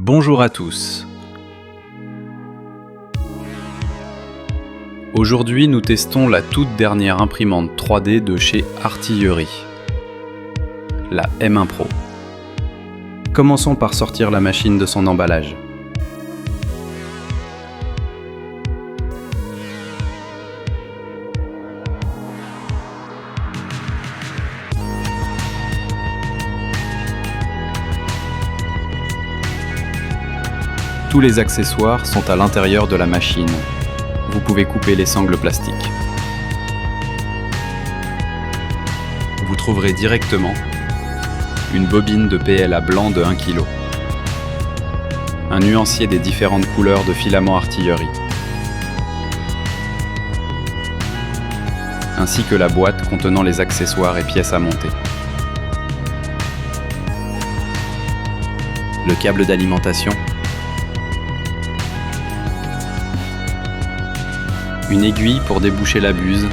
Bonjour à tous. Aujourd'hui, nous testons la toute dernière imprimante 3D de chez Artillery, la M1 Pro. Commençons par sortir la machine de son emballage. Tous les accessoires sont à l'intérieur de la machine. Vous pouvez couper les sangles plastiques. Vous trouverez directement une bobine de PLA blanc de 1 kg, un nuancier des différentes couleurs de filaments Artillery, ainsi que la boîte contenant les accessoires et pièces à monter. Le câble d'alimentation, une aiguille pour déboucher la buse,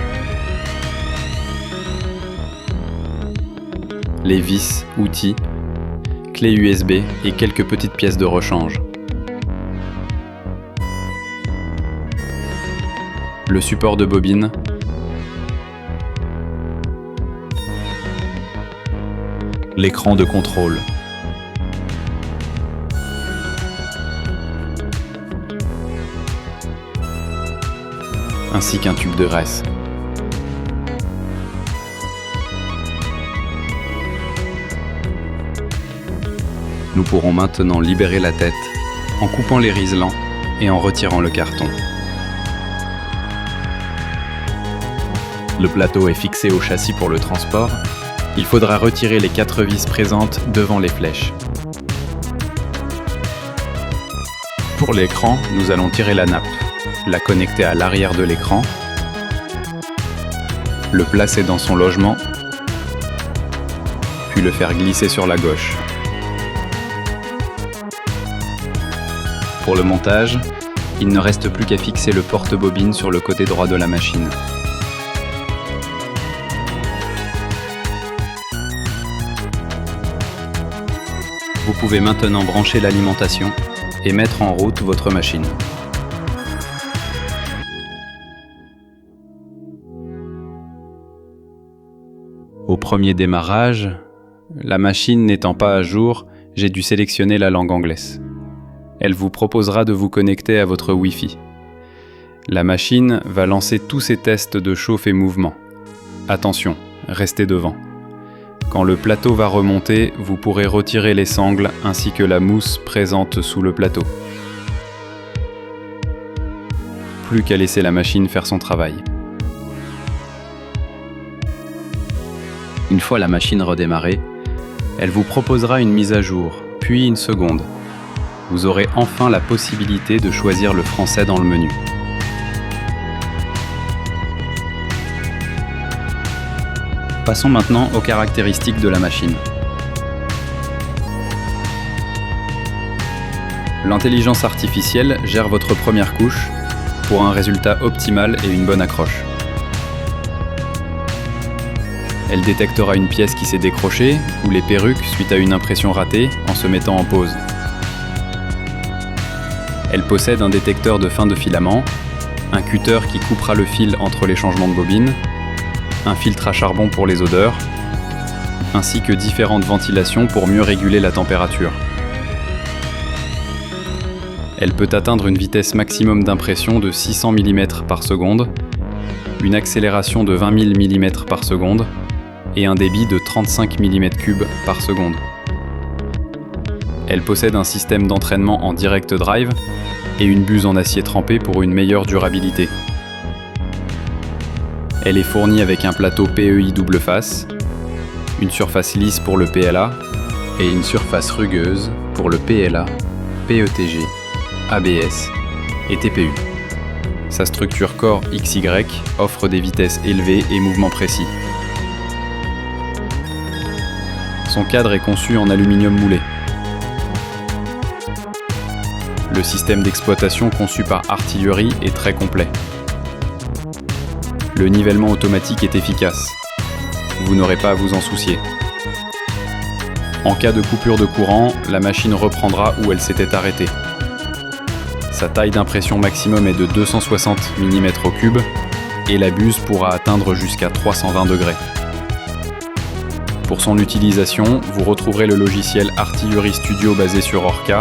les vis, outils, clés USB et quelques petites pièces de rechange. Le support de bobine, l'écran de contrôle, ainsi qu'un tube de graisse. Nous pourrons maintenant libérer la tête en coupant les riselants et en retirant le carton. Le plateau est fixé au châssis pour le transport. Il faudra retirer les 4 vis présentes devant les flèches. Pour l'écran, nous allons tirer la nappe, la connecter à l'arrière de l'écran, le placer dans son logement, puis le faire glisser sur la gauche. Pour le montage, il ne reste plus qu'à fixer le porte-bobine sur le côté droit de la machine. Vous pouvez maintenant brancher l'alimentation et mettre en route votre machine. Au premier démarrage, la machine n'étant pas à jour, j'ai dû sélectionner la langue anglaise. Elle vous proposera de vous connecter à votre Wi-Fi. La machine va lancer tous ses tests de chauffe et mouvement. Attention, restez devant. Quand le plateau va remonter, vous pourrez retirer les sangles ainsi que la mousse présente sous le plateau. Plus qu'à laisser la machine faire son travail. Une fois la machine redémarrée, elle vous proposera une mise à jour, puis une seconde. Vous aurez enfin la possibilité de choisir le français dans le menu. Passons maintenant aux caractéristiques de la machine. L'intelligence artificielle gère votre première couche pour un résultat optimal et une bonne accroche. Elle détectera une pièce qui s'est décrochée ou les perruques suite à une impression ratée en se mettant en pause. Elle possède un détecteur de fin de filament, un cutter qui coupera le fil entre les changements de bobine, un filtre à charbon pour les odeurs, ainsi que différentes ventilations pour mieux réguler la température. Elle peut atteindre une vitesse maximum d'impression de 600 mm par seconde, une accélération de 20 000 mm par seconde et un débit de 35 mm3 par seconde. Elle possède un système d'entraînement en direct drive et une buse en acier trempé pour une meilleure durabilité. Elle est fournie avec un plateau PEI double face, une surface lisse pour le PLA et une surface rugueuse pour le PLA PETG, ABS et TPU. Sa structure corps XY offre des vitesses élevées et mouvements précis. Son cadre est conçu en aluminium moulé. Le système d'exploitation conçu par Artillery est très complet. Le nivellement automatique est efficace. Vous n'aurez pas à vous en soucier. En cas de coupure de courant, la machine reprendra où elle s'était arrêtée. Sa taille d'impression maximum est de 260 mm3 et la buse pourra atteindre jusqu'à 320 degrés. Pour son utilisation, vous retrouverez le logiciel Artillery Studio basé sur Orca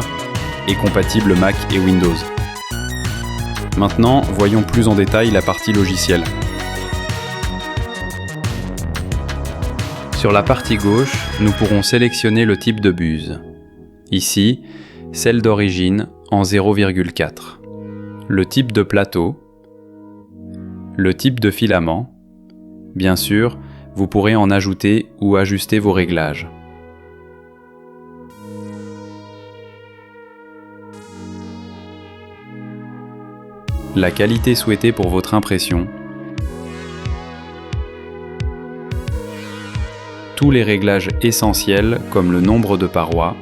et compatible Mac et Windows. Maintenant, voyons plus en détail la partie logicielle. Sur la partie gauche, nous pourrons sélectionner le type de buse. Ici, celle d'origine en 0,4. Le type de plateau, le type de filament. Bien sûr, vous pourrez en ajouter ou ajuster vos réglages. La qualité souhaitée pour votre impression. Tous les réglages essentiels comme le nombre de parois,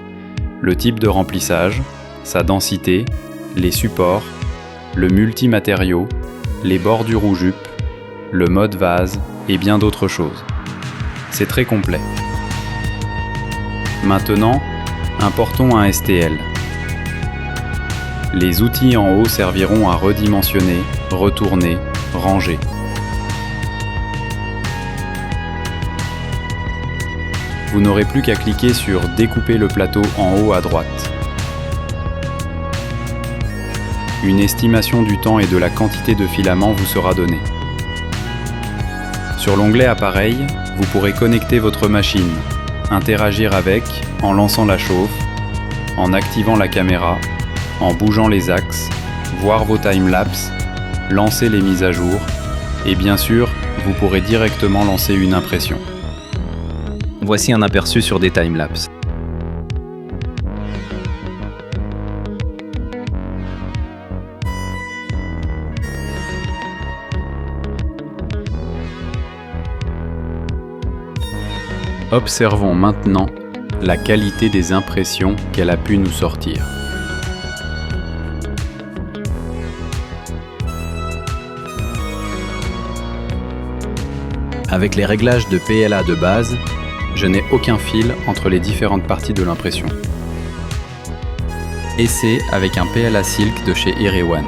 le type de remplissage, sa densité, les supports, le multimatériau, les bordures ou jupes, le mode vase et bien d'autres choses. C'est très complet. Maintenant, importons un STL. Les outils en haut serviront à redimensionner, retourner, ranger. Vous n'aurez plus qu'à cliquer sur « Découper le plateau » en haut à droite. Une estimation du temps et de la quantité de filaments vous sera donnée. Sur l'onglet « Appareil », vous pourrez connecter votre machine, interagir avec en lançant la chauffe, en activant la caméra, en bougeant les axes, voir vos timelapses, lancer les mises à jour et bien sûr, vous pourrez directement lancer une impression. Voici un aperçu sur des timelapses. Observons maintenant la qualité des impressions qu'elle a pu nous sortir. Avec les réglages de PLA de base, je n'ai aucun fil entre les différentes parties de l'impression. Essai avec un PLA Silk de chez Iriwan.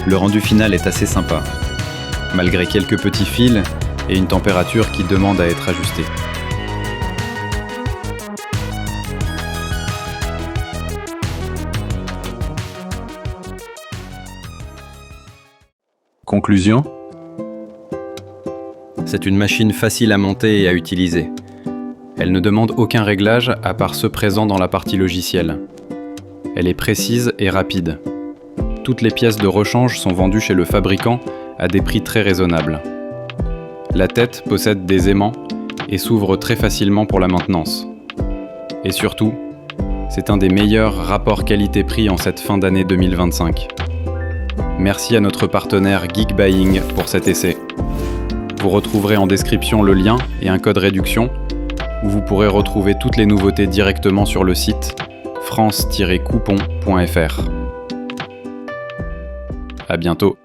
Le rendu final est assez sympa, malgré quelques petits fils et une température qui demande à être ajustée. Conclusion : c'est une machine facile à monter et à utiliser. Elle ne demande aucun réglage à part ceux présents dans la partie logicielle. Elle est précise et rapide. Toutes les pièces de rechange sont vendues chez le fabricant à des prix très raisonnables. La tête possède des aimants et s'ouvre très facilement pour la maintenance. Et surtout, c'est un des meilleurs rapports qualité-prix en cette fin d'année 2025. Merci à notre partenaire Geekbuying pour cet essai. Vous retrouverez en description le lien et un code réduction où vous pourrez retrouver toutes les nouveautés directement sur le site france-coupon.fr. À bientôt.